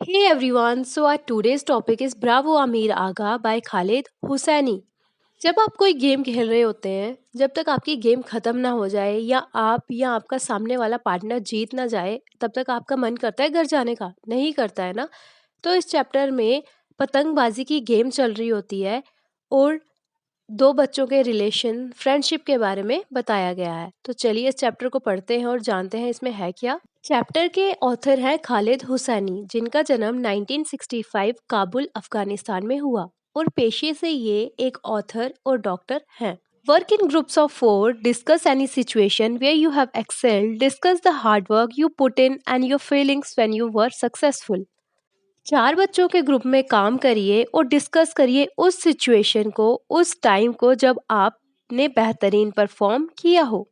Hey everyone, so our today's topic is Bravo Amir Aga by Khalid Hosseini। जब आप कोई game खेल रहे होते हैं, जब तक आपकी गेम खत्म ना हो जाए या आप या आपका सामने वाला पार्टनर जीत ना जाए, तब तक आपका मन करता है घर जाने का, नहीं करता है ना। तो इस चैप्टर में पतंगबाजी की गेम चल रही होती है और दो बच्चों के रिलेशन फ्रेंडशिप के बारे में बताया गया है। तो चलिए इस चैप्टर को पढ़ते हैं और जानते हैं इसमें है क्या। चैप्टर के ऑथर है खालिद हुसैनी, जिनका जन्म 1965 काबुल अफगानिस्तान में हुआ और पेशे से ये एक ऑथर और डॉक्टर हैं। Work in groups of 4, discuss any situation where you have excelled, discuss the hard work you put in and your feelings when you were successful. 4 बच्चों के ग्रुप में काम करिए और डिस्कस करिए उस सिचुएशन को, उस टाइम को जब आपने बेहतरीन परफॉर्म किया हो,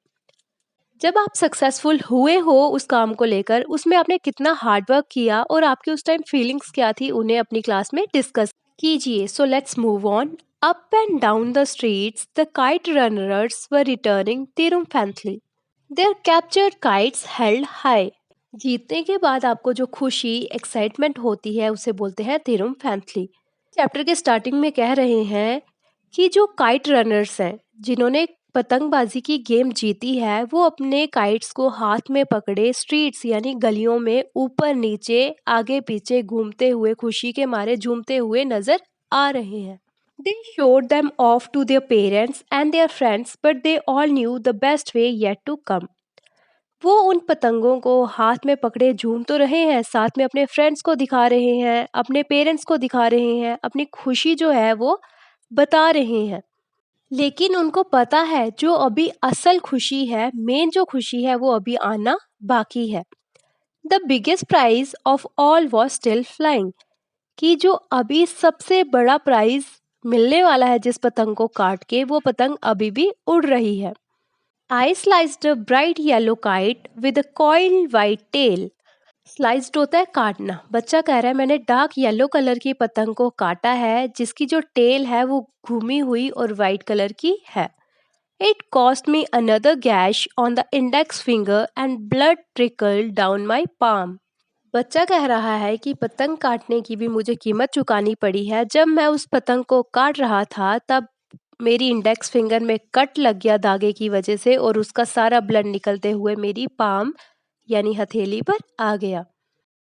जब आप सक्सेसफुल हुए हो उस काम को लेकर, उसमें आपने कितना हार्ड वर्क किया और आपकी उस टाइम फीलिंग्स क्या थी, उन्हें अपनी क्लास में डिस्कस कीजिए। So let's move on. Up and down the streets the kite runners were returning triumphantly, their captured kites held high. जीतने के बाद आपको जो खुशी एक्साइटमेंट होती है उसे बोलते हैं triumphantly। चैप्टर के स्टार्टिंग में कह रहे हैं कि जो काइट रनर्स हैं, जिन्होंने पतंगबाजी की गेम जीती है, वो अपने काइट्स को हाथ में पकड़े स्ट्रीट्स यानी गलियों में ऊपर नीचे आगे पीछे घूमते हुए खुशी के मारे झूमते हुए नजर आ रहे हैं। They showed them off to their parents and their friends, but they all knew the best way yet to come. वो उन पतंगों को हाथ में पकड़े झूम तो रहे हैं, साथ में अपने फ्रेंड्स को दिखा रहे हैं, अपने पेरेंट्स को दिखा रहे हैं, अपनी खुशी जो है वो बता रहे हैं। लेकिन उनको पता है जो अभी असल खुशी है, मेन जो खुशी है वो अभी आना बाकी है। The biggest prize of all was still flying, कि जो अभी सबसे बड़ा प्राइज मिलने वाला है जिस पतंग को काट के, वो पतंग अभी भी उड़ रही है। I sliced a bright yellow kite with a coiled white tail. Sliced होता है काटना। बच्चा कह रहा है मैंने डार्क येलो कलर की पतंग को काटा है जिसकी जो टेल है वो घूमी हुई और वाइट कलर की है। It cost me another gas on the index finger and blood trickle down my palm. बच्चा कह रहा है कि पतंग काटने की भी मुझे कीमत चुकानी पड़ी है। जब मैं उस पतंग को काट रहा था तब मेरी इंडेक्स फिंगर में कट लग गया धागे की वजह से और उसका सारा ब्लड निकलते हुए मेरी पाम यानी हथेली पर आ गया।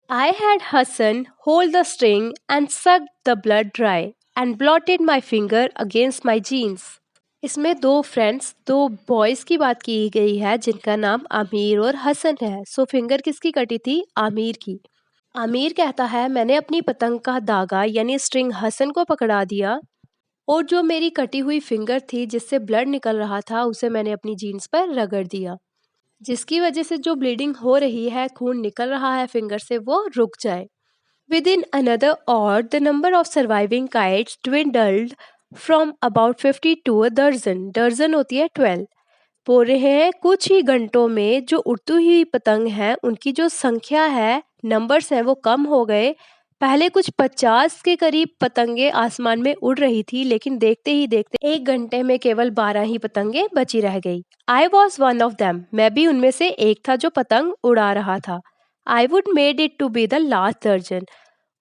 I had Hassan hold the string and suck the blood dry and blotted my finger against my jeans. इसमें दो फ्रेंड्स, दो बॉयज की बात की गई है जिनका नाम आमिर और हसन है। सो फिंगर किसकी कटी थी? आमिर की। आमिर कहता है मैंने अपनी पतंग का धागा यानी स्ट्रिंग हसन को पकड़ा दिया और जो मेरी कटी हुई फिंगर थी जिससे ब्लड निकल रहा था उसे मैंने अपनी जीन्स पर रगड़ दिया, जिसकी वजह से जो ब्लीडिंग हो रही है, खून निकल रहा है फिंगर से, वो रुक जाए। Within another hour the number of surviving kites dwindled from about 50 to a दर्जन। दर्जन होती है 12। बोल रहे हैं कुछ ही घंटों में जो उड़ती हुई पतंग है उनकी जो संख्या है, नंबर्स हैं, वो कम हो गए। पहले कुछ 50 के करीब पतंगे आसमान में उड़ रही थी, लेकिन देखते ही देखते 1 घंटे में केवल 12 ही पतंगे बची रह गई। I was one of them, मैं भी उनमें से एक था जो पतंग उड़ा रहा था। I would made it to be the last दर्जन,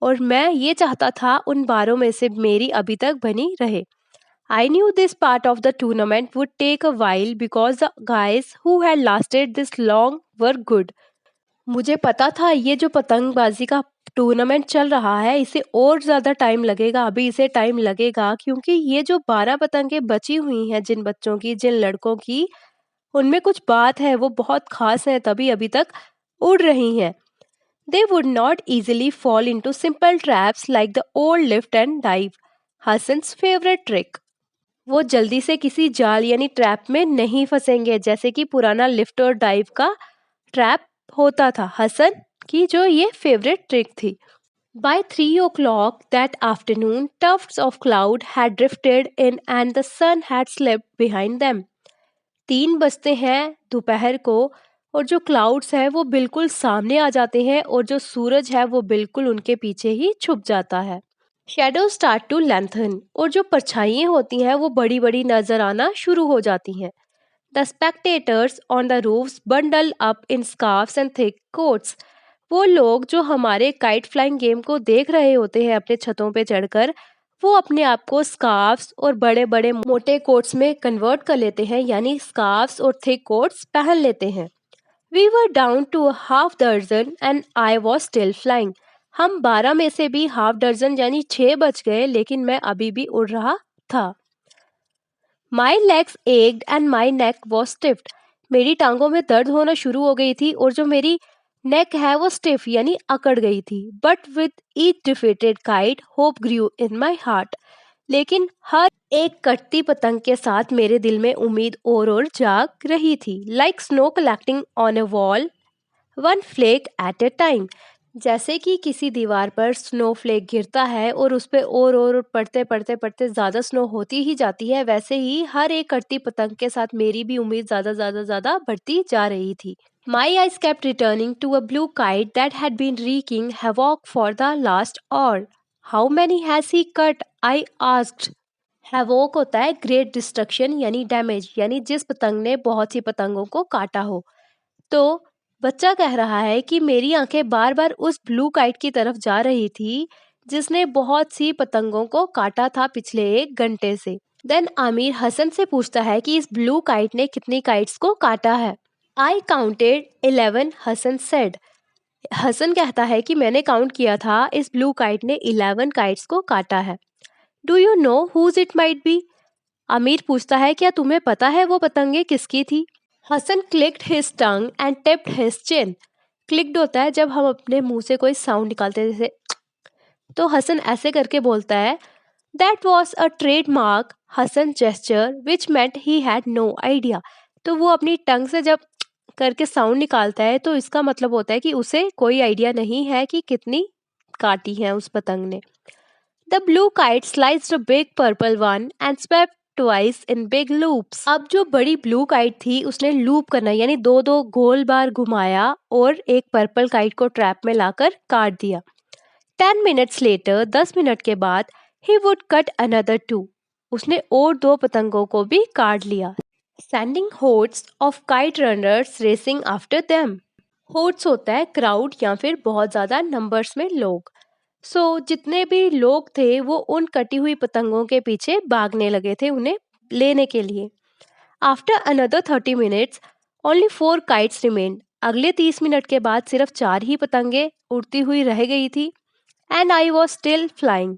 और मैं ये चाहता था उन 12 में से मेरी अभी तक बनी रहे। I knew this part of the tournament would take a while because the guys who had lasted this long were good. मुझे पता था ये जो पतंगबाजी का टूर्नामेंट चल रहा है इसे और ज़्यादा टाइम लगेगा, अभी इसे टाइम लगेगा, क्योंकि ये जो 12 पतंगें बची हुई हैं जिन बच्चों की, जिन लड़कों की, उनमें कुछ बात है, वो बहुत खास है, तभी अभी तक उड़ रही हैं। They would not easily fall into simple traps like the old lift and dive, Hassan's favorite trick. वो जल्दी से किसी जाल यानी ट्रैप में नहीं फंसेंगे जैसे कि पुराना लिफ्ट और डाइव का ट्रैप होता था, हसन की जो ये फेवरेट ट्रिक थी। By 3 o'clock that afternoon, tufts of cloud had drifted in and the sun had slipped behind them. 3 बजते हैं दोपहर को और जो क्लाउड्स है वो बिल्कुल सामने आ जाते हैं और जो सूरज है वो बिल्कुल उनके पीछे ही छुप जाता है। शेडो स्टार्ट टू लेंथन, और जो परछाइयाँ होती हैं वो बड़ी बड़ी नजर आना शुरू हो जाती हैं। The spectators on the roofs bundle up in scarfs and thick quotes, वो लोग जो हमारे काइट फ्लाइंग गेम को देख रहे होते हैं अपने छतों पे चढ़कर, वो अपने आप को स्कार्फ्स और बड़े बड़े मोटे कोट्स में कन्वर्ट कर लेते हैं, यानी स्कार्फ्स और थिक कोट्स पहन लेते हैं। We were down to half dozen and I was still flying. हम 12 में से भी हाफ दर्जन यानी 6 बच गए, लेकिन मैं अभी भी उड़ रहा था। My legs ached and my neck was stiffed. मेरी टांगों में दर्द होना शुरू हो गई थी और जो मेरी नेक है वो स्टिफ यानी अकड़ गई थी। But with each defeated kite hope grew in my heart. लेकिन हर एक कटती पतंग के साथ मेरे दिल में उम्मीद और जाग रही थी। Like snow collecting on a wall, one flake at a time. जैसे कि किसी दीवार पर स्नोफ्लेक गिरता है और उस पे और पड़ते पड़ते पड़ते ज्यादा स्नो होती ही जाती है, वैसे ही हर एक कटती पतंग के साथ मेरी भी उम्मीद ज्यादा ज्यादा ज्यादा बढ़ती जा रही थी। My eyes kept returning to a blue kite that had been wreaking havoc for the last hour. How many has he cut? I asked. Havoc होता है ग्रेट डिस्ट्रक्शन यानी डैमेज, यानी जिस पतंग ने बहुत सी पतंगों को काटा हो। तो बच्चा कह रहा है कि मेरी आंखें बार बार उस ब्लू काइट की तरफ जा रही थी जिसने बहुत सी पतंगों को काटा था पिछले 1 घंटे से। देन आमिर हसन से पूछता है कि इस ब्लू काइट ने कितनी काइट्स को काटा है। आई काउंटेड 11, हसन सेड। हसन कहता है कि मैंने काउंट किया था, इस ब्लू काइट ने 11 काइट्स को काटा है। Do you know whose it might be? Aamir पूछता है क्या तुम्हें पता है वो पतंगे किसकी थी? Hassan clicked his tongue and tipped his chin. Clicked होता है जब हम अपने मुंह से कोई साउंड निकालते हैं, जैसे तो हसन ऐसे करके बोलता है that was a trademark Hassan gesture which meant he had no idea. तो वो अपनी टंग से जब करके साउंड निकालता है तो इसका मतलब होता है कि उसे कोई आइडिया नहीं है कि कितनी काटी है उस पतंग ने। The blue kite sliced a big purple one and swept twice in big loops. अब जो बड़ी ब्लू काइट थी उसने लूप करना यानी दो दो गोल बार घुमाया और एक पर्पल काइट को ट्रैप में लाकर काट दिया। 10 minutes लेटर, 10 मिनट के बाद, ही वुड कट अनदर 2। उसने और 2 पतंगों को भी काट लिया। Sending hoards of kite runners racing after them. Hoards होता है क्राउड या फिर बहुत ज्यादा नंबर्स में लोग। जितने भी लोग थे वो उन कटी हुई पतंगों के पीछे भागने लगे थे उन्हें लेने के लिए। After another 30 minutes, only 4 kites remained. अगले 30 मिनट के बाद सिर्फ 4 ही पतंगे उड़ती हुई रह गई थी। And I was still flying.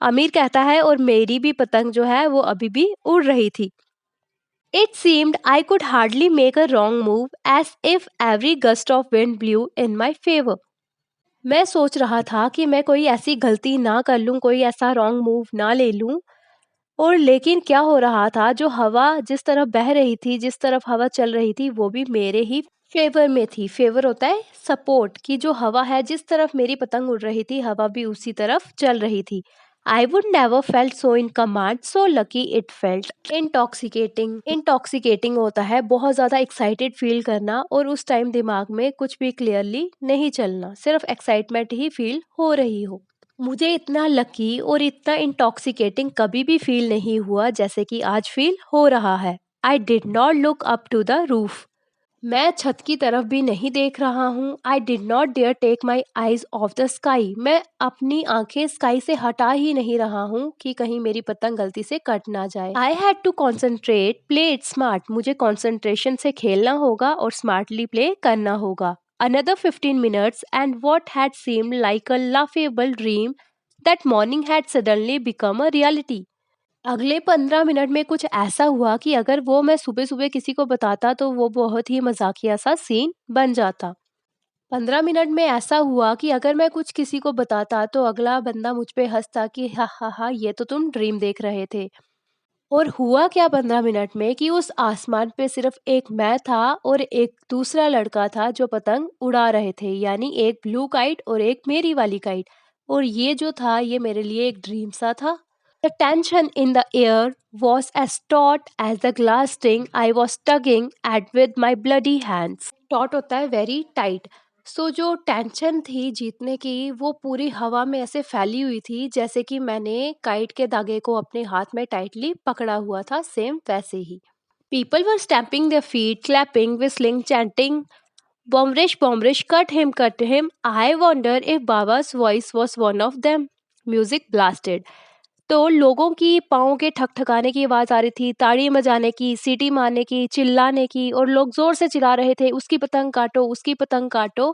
Aamir कहता है और मेरी भी पतंग जो है वो अभी भी उड़ रही थी। It seemed I could hardly make a wrong move as if every gust of wind blew in my favour. मैं सोच रहा था कि मैं कोई ऐसी गलती ना कर लूं, कोई ऐसा रॉन्ग मूव ना ले लूं, और लेकिन क्या हो रहा था, जो हवा जिस तरफ बह रही थी, जिस तरफ हवा चल रही थी, वो भी मेरे ही फेवर में थी। फेवर होता है सपोर्ट, की जो हवा है जिस तरफ मेरी पतंग उड़ रही थी हवा भी उसी तरफ चल रही थी। I would never felt so in command, so lucky it felt intoxicating. Intoxicating होता है बहुत ज्यादा एक्साइटेड फील करना और उस टाइम दिमाग में कुछ भी क्लियरली नहीं चलना, सिर्फ एक्साइटमेंट ही फील हो रही हो। मुझे इतना लकी और इतना इंटॉक्सिकेटिंग कभी भी फील नहीं हुआ जैसे कि आज फील हो रहा है। I did not look up to the roof. मैं छत की तरफ भी नहीं देख रहा हूँ। I did not dare take my eyes off the sky. मैं अपनी आंखें स्काई से हटा ही नहीं रहा हूँ कि कहीं मेरी पतंग गलती से कट ना जाए। I had to concentrate, play it smart. मुझे कॉन्सेंट्रेशन से खेलना होगा और स्मार्टली प्ले करना होगा। Another 15 minutes and what had seemed like a laughable dream that morning had suddenly become a reality. अगले 15 मिनट में कुछ ऐसा हुआ कि अगर वो मैं सुबह सुबह किसी को बताता तो वो बहुत ही मजाकिया सा सीन बन जाता। 15 मिनट में ऐसा हुआ कि अगर मैं कुछ किसी को बताता तो अगला बंदा मुझ पे हंसता कि हा ये तो तुम ड्रीम देख रहे थे। और हुआ क्या 15 मिनट में कि उस आसमान पे सिर्फ एक मैं था और एक दूसरा लड़का था जो पतंग उड़ा रहे थे, यानी एक ब्लू काइट और एक मेरी वाली काइट। और ये जो था ये मेरे लिए एक ड्रीम सा था। The tension in the air was as taut as the glass sting I was tugging at with my bloody hands. Taught होता है वेरी टाइट। जो टेंशन थी जीतने की वो पूरी हवा में ऐसे फैली हुई थी जैसे कि मैंने काइट के धागे को अपने हाथ में टाइटली पकड़ा हुआ था, सेम वैसे ही। People were stamping their feet, clapping, whistling, chanting Bombrish, cut him. I wonder if Baba's voice was one of them. Music blasted. तो लोगों की पाँव के ठकठकाने की आवाज़ आ रही थी, ताड़ी बजाने की, सीटी मारने की, चिल्लाने की, और लोग ज़ोर से चिल्ला रहे थे, उसकी पतंग काटो, उसकी पतंग काटो।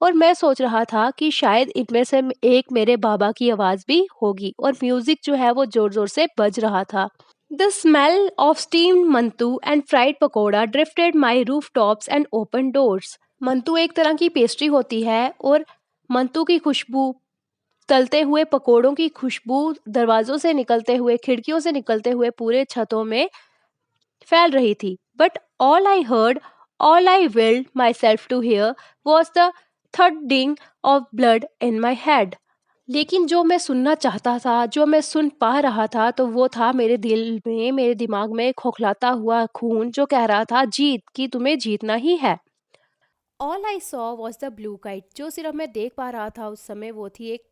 और मैं सोच रहा था कि शायद इनमें से एक मेरे बाबा की आवाज़ भी होगी, और म्यूज़िक जो है वो ज़ोर-ज़ोर से बज रहा था। The smell of steamed mantu and fried pakoda drifted my rooftops and opened doors. मंतु एक तरह की पेस्ट्री होती है, और मंतु की खुशबू, तलते हुए पकोड़ों की खुशबू दरवाजों से निकलते हुए, खिड़कियों से निकलते हुए पूरे छतों में फैल रही थी। But all I heard, all I willed myself to hear was the thudding of blood in my head. लेकिन जो मैं सुनना चाहता था, जो मैं सुन पा रहा था, तो वो था मेरे दिल में, मेरे दिमाग में खोखलाता हुआ खून जो कह रहा था जीत, कि तुम्हें जीतना ही है। All I saw was the blue kite. जो सिर्फ मैं देख पा रहा था उस समय वो थी एक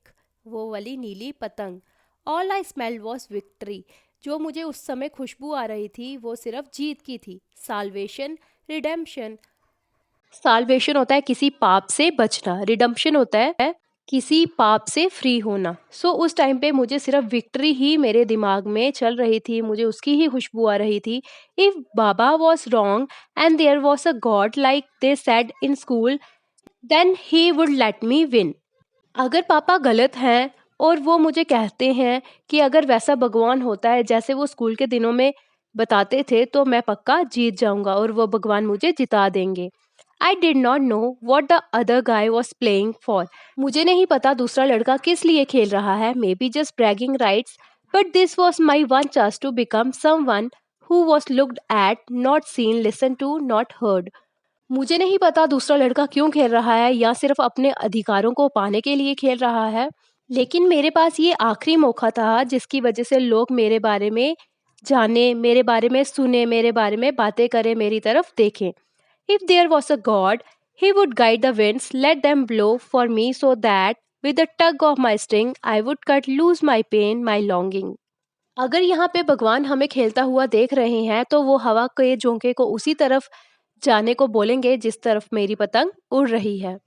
वो वाली नीली पतंग। All I smell was victory. जो मुझे उस समय खुशबू आ रही थी वो सिर्फ जीत की थी। Solvation, redemption. साल्वेशन होता है किसी पाप से बचना, रिडम्पशन होता है किसी पाप से फ्री होना। सो उस टाइम पे मुझे सिर्फ विक्ट्री ही मेरे दिमाग में चल रही थी, मुझे उसकी ही खुशबू आ रही थी। If Baba was wrong and there was a God like they said in school, then he would let me win. अगर पापा गलत हैं और वो मुझे कहते हैं कि अगर वैसा भगवान होता है जैसे वो स्कूल के दिनों में बताते थे, तो मैं पक्का जीत जाऊंगा और वो भगवान मुझे जिता देंगे। आई did not know what the other guy was playing for. मुझे नहीं पता दूसरा लड़का किस लिए खेल रहा है, maybe just bragging rights, but this was my one chance to become someone who was looked at, not seen, listen to, not heard. मुझे नहीं पता दूसरा लड़का क्यों खेल रहा है, या सिर्फ अपने अधिकारों को पाने के लिए खेल रहा है, लेकिन मेरे पास ये आखिरी मौका था जिसकी वजह से लोग मेरे बारे में जाने, मेरे बारे में सुने, मेरे बारे में बातें करें, मेरी तरफ देखें। If there was a god, he would guide the winds, let them blow for me so that with the tug of my string I would cut loose my pain, my longing। अगर यहाँ पे भगवान हमें खेलता हुआ देख रहे हैं तो वो हवा के झोंके को उसी तरफ जाने को बोलेंगे जिस तरफ मेरी पतंग उड़ रही है।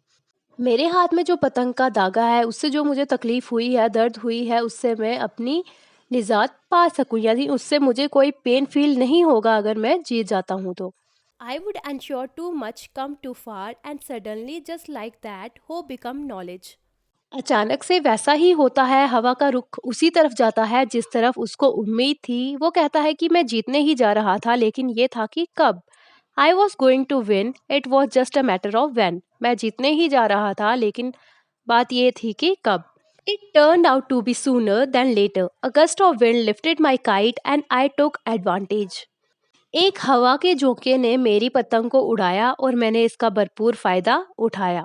मेरे हाथ में जो पतंग का धागा है उससे जो मुझे तकलीफ हुई है, दर्द हुई है, उससे मैं अपनी निजात पा सकूं, यानी उससे मुझे कोई पेन फील नहीं होगा अगर मैं जीत जाता हूं तो। I would ensure too much come too far and suddenly just like that हो बिकम नॉलेज। अचानक से वैसा ही होता है, हवा का रुख उसी तरफ जाता है जिस तरफ उसको उम्मीद थी। वो कहता है कि मैं जीतने ही जा रहा था, लेकिन ये था कि कब। I was going to win, it was just a matter of when. मैं जीतने ही जा रहा था, लेकिन बात ये थी कि कब। It turn out to be sooner than later. A gust of wind lifted my kite and I took advantage. एक हवा के झोंके ने मेरी पतंग को उड़ाया और मैंने इसका भरपूर फायदा उठाया।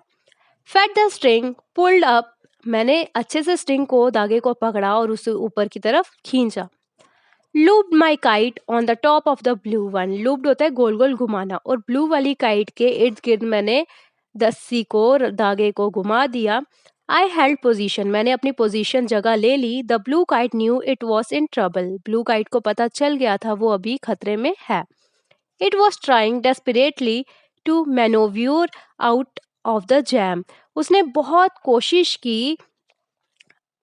Fate the string, pulled up. मैंने अच्छे से स्ट्रिंग को, धागे को पकड़ा और उसे ऊपर की तरफ खींचा। Looped my kite on the top of the blue one. Looped होता है गोल गोल घुमाना, और ब्लू वाली काइट के इर्द गिर्द मैंने रस्सी को, धागे को घुमा दिया। I held position. मैंने अपनी पोजीशन, जगह ले ली। The blue kite knew it was in trouble. Blue kite को पता चल गया था वो अभी खतरे में है। It was trying desperately to manoeuvre out of the jam. उसने बहुत कोशिश की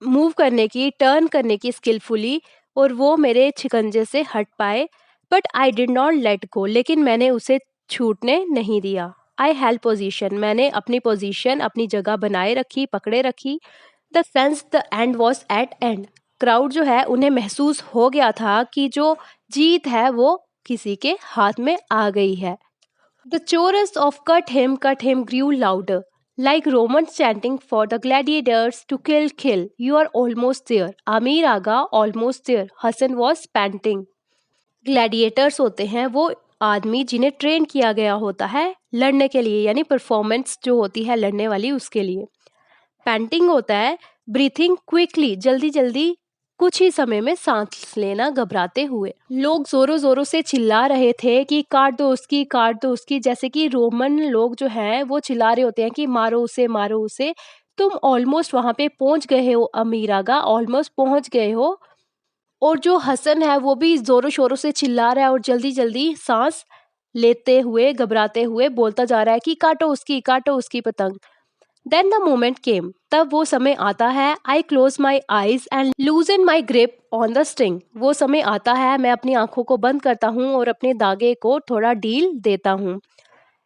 मूव करने की, टर्न करने की स्किलफुली, और वो मेरे शिकंजे से हट पाए। But I did not let go. लेकिन मैंने उसे छूटने नहीं दिया। I held position. मैंने अपनी पोजीशन, अपनी जगह बनाए रखी, पकड़े रखी। The sense the end was at and. Crowd जो है उन्हें महसूस हो गया था कि जो जीत है वो किसी के हाथ में आ गई है। The chorus of cut him grew louder, like Romans chanting for the gladiators to kill, kill. You are almost there. Amir Aga, almost there. Hassan was panting. Gladiators होते हैं वो आदमी जिन्हें ट्रेन किया गया होता है लड़ने के लिए, यानी परफॉर्मेंस जो होती है लड़ने वाली उसके लिए। पैंटिंग होता है ब्रीथिंग क्विकली, जल्दी जल्दी, कुछ ही समय में सांस लेना घबराते हुए। लोग जोरों जोरों से चिल्ला रहे थे कि काट दो उसकी, काट दो उसकी, जैसे कि रोमन लोग जो हैं वो चिल्ला रहे होते हैं कि मारो उसे, मारो उसे। तुम ऑलमोस्ट वहां पे पहुंच गए हो अमीरागा, ऑलमोस्ट पहुंच गए हो। और जो हसन है वो भी जोरों शोरों से चिल्ला रहा है और जल्दी जल्दी सांस लेते हुए घबराते हुए बोलता जा रहा है कि काटो उसकी पतंग। देन द मोमेंट केम, तब वो समय आता है। आई close my eyes and लूजन my grip on the string, वो समय आता है, मैं अपनी आंखों को बंद करता हूँ और अपने धागे को थोड़ा ढील देता हूँ।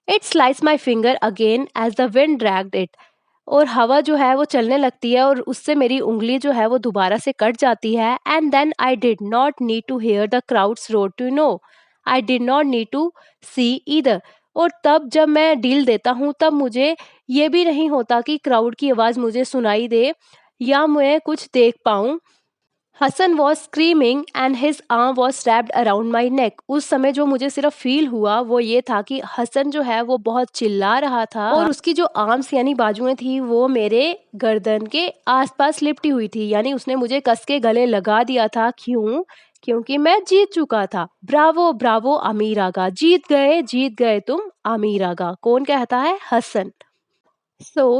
It slice my finger again as the wind dragged it, और हवा जो है वो चलने लगती है और उससे मेरी उंगली जो है वो दोबारा से कट जाती है। And then I did not need to hear the crowds roar to know, I did not need to see either, और तब जब मैं डील देता हूँ तब मुझे ये भी नहीं होता कि क्राउड की आवाज़ मुझे सुनाई दे या मैं कुछ देख पाऊँ। Hassan was screaming and his arm was wrapped around my neck, उस समय जो मुझे सिर्फ फील हुआ वो ये था कि हसन जो है वो बहुत चिल्ला रहा था और उसकी जो आर्म्स यानी बाजुएं थी वो मेरे गर्दन के आसपास लिपटी हुई थी, यानी उसने मुझे कस के गले लगा दिया था। क्यों? क्योंकि मैं जीत चुका था। ब्रावो ब्रावो अमीर आगा, जीत गए तुम अमीर आगा। कौन कहता है? हसन।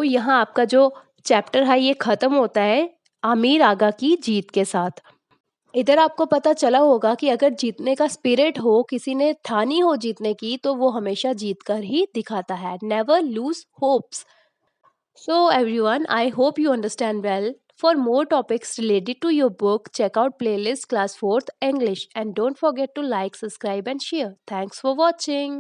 यहाँ आपका जो चैप्टर है ये खत्म होता है आमिर आगा की जीत के साथ। इधर आपको पता चला होगा कि अगर जीतने का स्पिरिट हो, किसी ने ठानी हो जीतने की, तो वो हमेशा जीत कर ही दिखाता है। Never lose hopes. So everyone, I hope you understand well. For more topics related to your book, check out playlist class 4th English and don't forget to like, subscribe and share. Thanks for watching.